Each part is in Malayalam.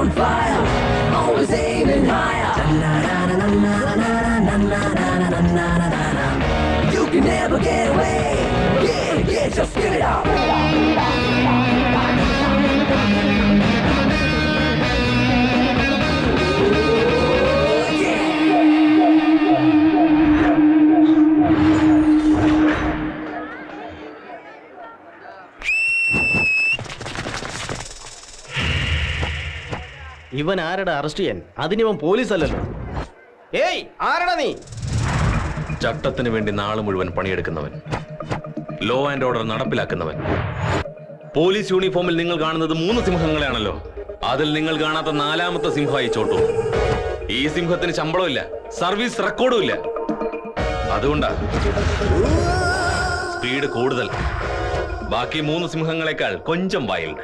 on fire, always aiming higher. You can never get away. Yeah, just give it up. ഇവൻ ആരടാ അറസ്റ്റ് ചെയ്യാൻ? അതിനിവൻ പോലീസ് അല്ലല്ലോ. ഏയ്, ആരടാ നീ? ചട്ടത്തിന് വേണ്ടി നാളെ മുഴുവൻ പണിയെടുക്കുന്നവൻ, ലോ ആൻഡ് ഓർഡർ നടപ്പിലാക്കുന്നവൻ. പോലീസ് യൂണിഫോമിൽ നിങ്ങൾ കാണുന്നത് 3 സിംഹങ്ങളെയാണല്ലോ. അതിൽ നിങ്ങൾ കാണാത്ത 4ാമത്തെ സിംഹമായി ചോട്ടു. ഈ സിംഹത്തിന് ശമ്പളമില്ല, സർവീസ് റെക്കോർഡും ഇല്ല. അതുകൊണ്ടാ സ്പീഡ് കൂടുതൽ. ബാക്കി 3 സിംഹങ്ങളെക്കാൾ കൊഞ്ചം വൈൽഡ്.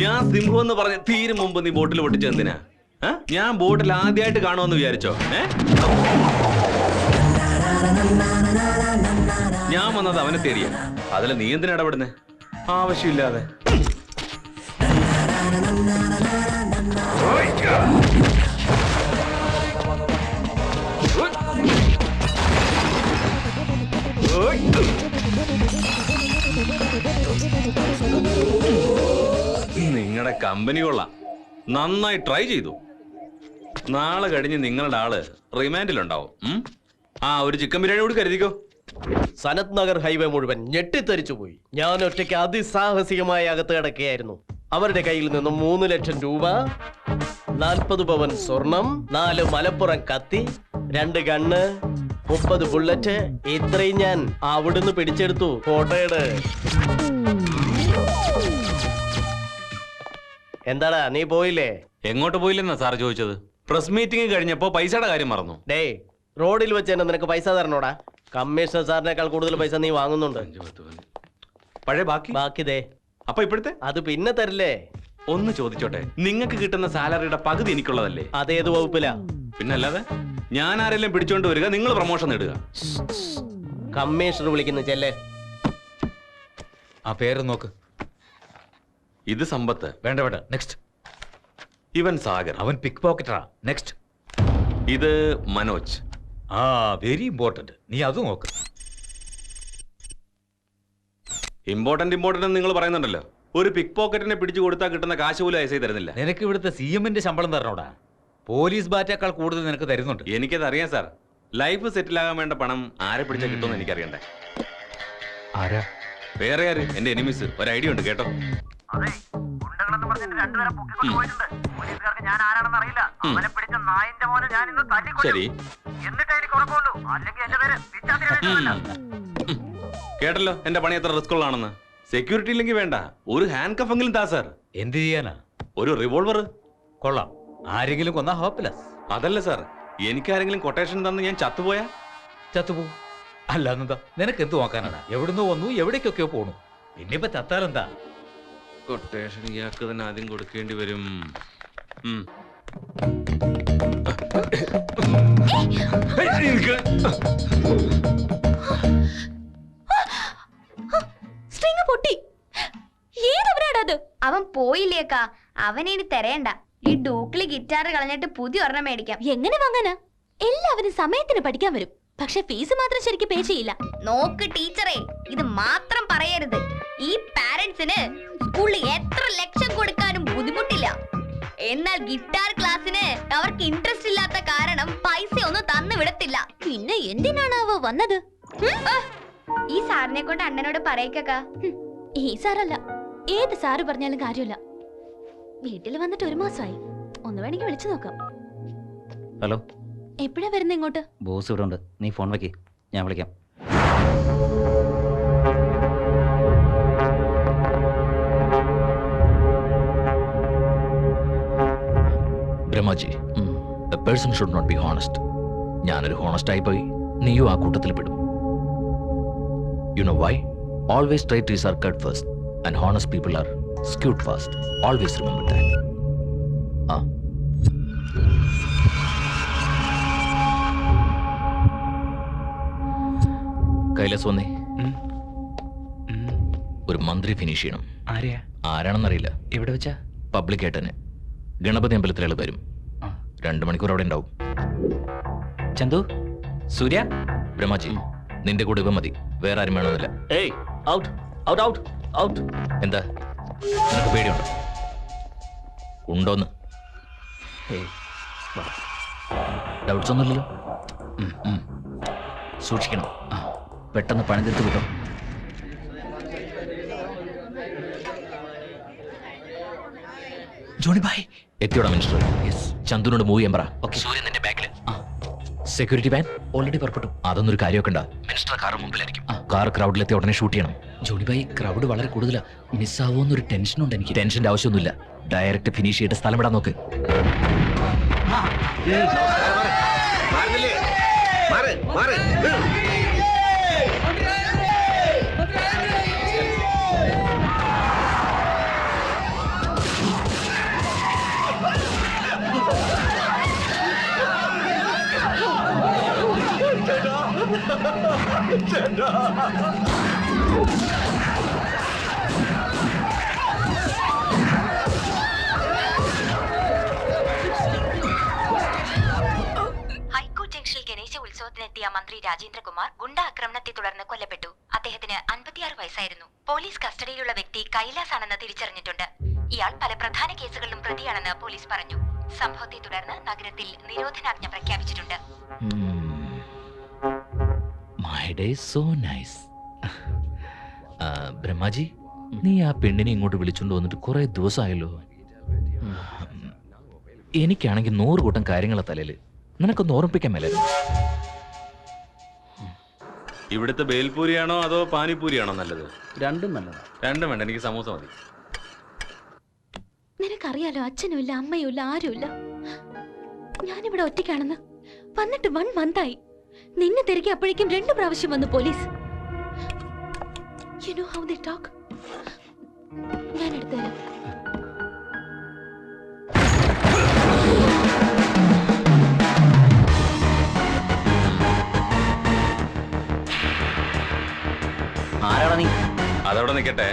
ഞാൻ സിംഹം എന്ന് പറഞ്ഞ തീരും മുമ്പ് നീ ബോട്ടിൽ പൊട്ടിച്ചെന്തിനാ? ഞാൻ ബോട്ടിൽ ആദ്യമായിട്ട് കാണുമെന്ന് വിചാരിച്ചോ? ഞാൻ വന്നത് അവനെ തേടിയാ. അതിൽ നീ എന്തിനാ ഇടപെടുന്നേ? ആവശ്യമില്ലാതെ. നിങ്ങളുടെ കമ്പനി കൊള്ളാം, നന്നായി ട്രൈ ചെയ്തു. നാളെ കഴിഞ്ഞ് നിങ്ങളുടെ ആള് റിമാൻഡിലുണ്ടാവും. ഒരു ചിക്കൻ ബിരിയാണി കൂടി കരുതിക്കോ. സനത് നഗർ ഹൈവേ മുഴുവൻ ഞെട്ടിത്തെറിച്ചു പോയി. ഞാൻ ഒറ്റയ്ക്ക് അതിസാഹസികമായി അകത്ത് കിടക്കുകയായിരുന്നു. അവരുടെ കയ്യിൽ നിന്നും 3 ലക്ഷം രൂപ, 40 പവൻ സ്വർണം, 4 മലപ്പുറം കത്തി, 2 ഗണ്ണ്, 30 ബുള്ളറ്റ്, ഇത്രയും ഞാൻ അവിടുന്ന് പിടിച്ചെടുത്തു. ഫോട്ടോയുടെ എന്താടാ, നീ പോയില്ലേ? എങ്ങോട്ട് പോയില്ലെന്നാ സാർ ചോദിച്ചത്? പ്രസ് മീറ്റിംഗ് കഴിഞ്ഞപ്പോ പൈസയുടെ കാര്യം മറന്നു. ഡേ, റോഡിൽ വെച്ച് തന്നെ നിനക്ക് പൈസ തരണോടാ? കമ്മീഷണർ സാറിനേക്കാൾ കൂടുതൽ പൈസ നീ വാങ്ങുന്നുണ്ട്. പഴയ ബാക്കി ദേ. അപ്പൊ ഇപ്പോഴത്തെ അത് പിന്നെ തരില്ലേ? ഒന്ന് ചോദിച്ചോട്ടെ, നിങ്ങൾക്ക് കിട്ടുന്ന സാലറിയുടെ പകുതി എനിക്കുള്ളതല്ലേ? അതേത് വകുപ്പിലാ? പിന്നല്ലാതെ. ഞാൻ ആരെല്ലാം പിടിച്ചോണ്ട് വരിക, നിങ്ങൾ പ്രൊമോഷൻ നേടുക. കമ്മീഷണർ വിളിക്കുന്നു, ചെല്ലേ. ആ പേര് നോക്ക്. ഇത് സമ്പത്ത്. വേണ്ട വേണ്ട, നെക്സ്റ്റ്. ഇവൻ സാഗർ, അവൻ പിക്ക് പോക്കറ്ററാ. നെക്സ്റ്റ്. ഇത് മനോജ്. Very important. നീ അത് നോക്ക്. ഇമ്പോർട്ടന്റ് നിങ്ങൾ പറയുന്നുണ്ടല്ലോ. ഒരു പിക്ക് പോക്കറ്റിനെ പിടിച്ചു കൊടുത്താൽ കിട്ടുന്ന കാശ് പോലും ഐസൈ തരുന്നില്ല. നിനക്ക് ഇവിടുത്തെ CM-ന്റെ ശമ്പളം തരണോടാ. പോലീസ് ബാറ്റേക്കാൾ കൂടുതൽ നിനക്ക് തരുന്നുണ്ട്. എനിക്കത് അറിയാം സാർ. ലൈഫ് സെറ്റിൽ ആകാൻ വേണ്ട പണം ആരെ പിടിച്ചാൽ കിട്ടുമെന്ന് എനിക്കറിയണ്ടേ. ആരാ? വേറെ ആര്? എന്റെ എനിമീസ്. ഒരു ഐഡിയ ഉണ്ട് കേട്ടോ. ശരി, കേട്ടല്ലോ എന്റെ പണി എത്ര റിസ്ക് ഉള്ളതാണെന്ന്. സെക്യൂരിറ്റി ഇല്ലെങ്കിൽ വേണ്ട, ഒരു ഹാൻഡ് കഫെങ്കിലും താ സാർ. എന്ത് ചെയ്യാനാ? ഒരു റിവോൾവർ. കൊള്ളാം. ആരെങ്കിലും കൊന്നാ ഹോപ്പ്ലെസ്. അതല്ല സാർ, എനിക്കാരെങ്കിലും കൊട്ടേഷൻ തന്ന് ഞാൻ ചത്തുപോയാ? ചത്തുപോകും. അല്ലാന്നെന്താ? നിനക്ക് എന്ത് നോക്കാനാണ്? എവിടുന്നോ വന്നു, എവിടേക്കൊക്കെയോ പോണു. പിന്നിപ്പോ ചത്താലെന്താ? കൊട്ടേഷൻ ഇയാൾക്ക് തന്നെ ആദ്യം കൊടുക്കേണ്ടി വരും. സ്ട്രിംഗ് പൊട്ടി. ഏതവനാടത്? അവൻ പോയില്ലേക്കാ. അവനിനി തെരയണ്ട. ഈ ഡൂക്കിളി ഗിറ്റാർ കളഞ്ഞിട്ട് പുതിയ ഒരെണ്ണം മേടിക്കാം. എങ്ങനെ വാങ്ങാനാ? എല്ലാവരും സമയത്തിന് പഠിക്കാൻ വരും, പക്ഷെ ഫീസ് മാത്രം ശരിക്കും പേ ചെയ്യില്ല. നോക്ക് ടീച്ചറെ, ഇത് മാത്രം പറയരുത്. ഈ പാരന്റ്സിന് സ്കൂളിൽ എത്ര ലക്ഷം കൊടുക്കാനും ബുദ്ധിമുട്ടില്ല. എന്നാൽ ഗിറ്റാർ ക്ലാസ്സിന് അവർക്ക് ഇൻട്രസ്റ്റ് ഇല്ലാത്ത കാരണം പൈസ ഒന്നും തന്നു വിടത്തില്ല. പിന്നെ എന്തിനാണ് അവ വന്നത്? ഈ സാറിനെ കൊണ്ട് അണ്ണനോട് പറയിക്കാ. ഈ സാറല്ല, ഏത് സാറ് പറഞ്ഞാലും കാര്യമില്ല. വീട്ടിൽ വന്നിട്ട് 1 മാസമായി. ഒന്ന് വേണമെങ്കിൽ വിളിച്ചു നോക്കാം. ഹലോ, എപ്പോഴാ വരുന്നത് ഇങ്ങോട്ട്? ബോസ് ഇവിടെ ഉണ്ട്. നീ ഫോൺ വെക്ക്, ഞാൻ വിളിക്കാം. Brahmaji, a person should not be honest. ഞാനൊരു ഹോണസ്റ്റ് ആയി പോയി, നീയും ആ കൂട്ടത്തിൽ പെടും. You know why? Always straight trees are cut first and honest people are skewed fast. Always remember that. Kailas വന്നേ. ഒരു മന്ത്രി ഫിനിഷ് ചെയ്യണം. ആരെയാ? ആരാണെന്നറിയില്ല. എവിടെ വെച്ചാ? പബ്ലിക് ആയിട്ട് തന്നെ. ഗണപതി അമ്പലത്തിൽ അയാൾ വരും. 2 മണിക്കൂർ അവിടെ ഉണ്ടാവും. ചന്തു, സൂര്യ, ബ്രഹ്മാജി, നിന്റെ കൂടെ ഇവ മതി, വേറെ ആരും വേണമെന്നില്ല. ഏയ് ഔട്ട് ഔട്ട് ഔട്ട് ഔട്ട്. എന്താ, നിനക്ക് പേടിയുണ്ടോ? ഉണ്ടോന്ന്? ഡൗട്ട്സ് ഒന്നുമില്ലല്ലോ. സൂക്ഷിക്കണം, പെട്ടെന്ന് പണി തീർത്ത് കിട്ടും. ജോണി ഭായ് എത്തിയോടാ മിനിസ്റ്റർ? ചന്തുനോട് മൂവ് ചെയ്യാൻ പറ. സൂര്യൻ നിന്റെ ബാക്കിൽ. സെക്യൂരിറ്റി വാൻ ഓൾറെഡി പുറപ്പെട്ടു. അതൊന്നും ഒരു കാര്യമൊക്കെ. മിനിസ്റ്റർ കാർ മുമ്പിലായിരിക്കും. കാർ ക്രൗഡിലെത്തി ഉടനെ ഷൂട്ട് ചെയ്യണം. ജോണി ഭായ്, ക്രൗഡ് വളരെ കൂടുതലാ. മിസ്സാവോന്നൊരു ടെൻഷനുണ്ട് എനിക്ക്. ടെൻഷന്റെ ആവശ്യമൊന്നുമില്ല, ഡയറക്റ്റ് ഫിനിഷ് ചെയ്തിട്ട് സ്ഥലം വിടാൻ നോക്ക്. ഹൈക്കോർട്ട് ജംഗ്ഷനിൽ ഗണേശ ഉത്സവത്തിനെത്തിയ മന്ത്രി രാജേന്ദ്രകുമാർ ഗുണ്ട ആക്രമണത്തെ തുടർന്ന് കൊല്ലപ്പെട്ടു. അദ്ദേഹത്തിന് 56 വയസ്സായിരുന്നു. പോലീസ് കസ്റ്റഡിയിലുള്ള വ്യക്തി കൈലാസ് ആണെന്ന് തിരിച്ചറിഞ്ഞിട്ടുണ്ട്. ഇയാൾ പല പ്രധാന കേസുകളിലും പ്രതിയാണെന്ന് പോലീസ് പറഞ്ഞു. സംഭവത്തെ തുടർന്ന് നഗരത്തിൽ നിരോധനാജ്ഞ പ്രഖ്യാപിച്ചിട്ടുണ്ട്. My day is so nice. ബ്രഹ്മാജി, നീ ആ പെണ്ണിനെ ഇങ്ങോട്ട് വിളിച്ചോണ്ട് വന്നിട്ട് കുറെ ദിവസമായല്ലോ. എനിക്കാണെങ്കിൽ 100 കൂട്ടം കാര്യങ്ങളെ തലയില്. നിനക്കൊന്ന് ഓർമ്മിപ്പിക്കാൻ മേലെ. ഇവിടുത്തെ ബേൽപൂരിയാണോ അതോ പാനിപ്പൂരിയാണോ നല്ലത്? രണ്ടും നല്ലതാ. രണ്ടും വേണ്ട, എനിക്ക് സമൂസ മതി. നിനക്കറിയാലോ, അച്ഛനുമില്ല, അമ്മയുമില്ല, ആരുമില്ല. ഞാനിവിടെ ഒറ്റയ്ക്കാണെന്ന്. വന്നിട്ട് 1 മന്തായി. നിന്നെ തിരക്കി അപ്പോഴേക്കും 2 പ്രാവശ്യം വന്നു police. You know how they talk? ഞാൻ എടുത്തുതരാം. ആരാടാ നീ? അതവിടെ നിൽക്കട്ടെ,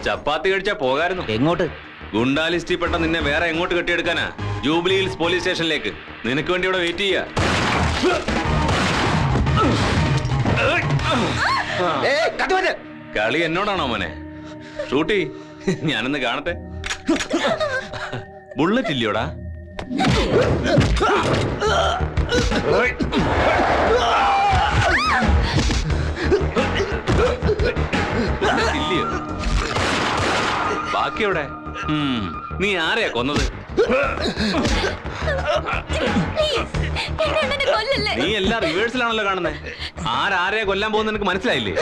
ചപ്പാത്തി കഴിച്ചാ പോകായിരുന്നു. എങ്ങോട്ട്? ഗുണ്ടാ ലിസ്റ്റിൽ പെട്ട നിന്നെ വേറെ എങ്ങോട്ട് കെട്ടിയെടുക്കാനാ? ജൂബിലി ഹിൽസ് പോലീസ് സ്റ്റേഷനിലേക്ക്. നിനക്ക് വേണ്ടി ഇവിടെ വെയിറ്റ് ചെയ്യാ. കളി എന്നോടാണോ മോനെ? ഷൂട്ടി, ഞാനൊന്ന് കാണട്ടെ. ബുള്ളറ്റ് ഇല്ലയോടാ? ഇല്ലയോ? ബാക്കി എവിടെ? നീ ആരെയാ കൊന്നത്? നീ എല്ലാം റിവേഴ്സിലാണല്ലോ കാണുന്നേ. ആരെയാ കൊല്ലാൻ പോകുന്ന നിനക്ക് മനസ്സിലായില്ലേ?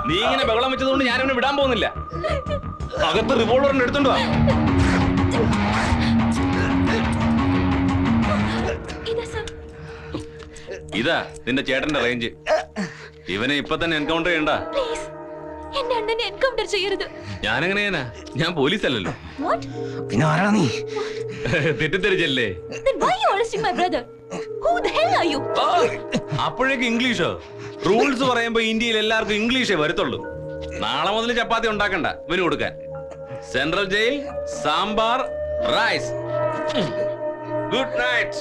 നീ ഇങ്ങനെ ബഹളം വെച്ചതുകൊണ്ട് ഞാനിവനെ വിടാൻ പോകുന്നില്ല. അകത്ത് റിവോൾവറിന് എടുത്തോണ്ട് വാ. ഇതാ നിന്റെ ചേട്ടന്റെ റേഞ്ച്. ഇവനെ ഇപ്പൊ തന്നെ എൻകൗണ്ടർ ചെയ്യണ്ട. ഞാനെങ്ങനെയാ? ഞാൻ പോലീസല്ലല്ലോ. പിന്നെ ആരാ നീ? തെറ്റിദ്ധരിച്ചല്ലേ? അപ്പോഴേക്ക് ഇംഗ്ലീഷോ? റൂൾസ് പറയുമ്പോ ഇന്ത്യയിൽ എല്ലാവർക്കും ഇംഗ്ലീഷേ വരത്തുള്ളൂ. നാളെ മുതൽ ചപ്പാത്തി ഉണ്ടാക്കണ്ട ഇവന് കൊടുക്കാൻ. Central jail, sambar, rice. Good night.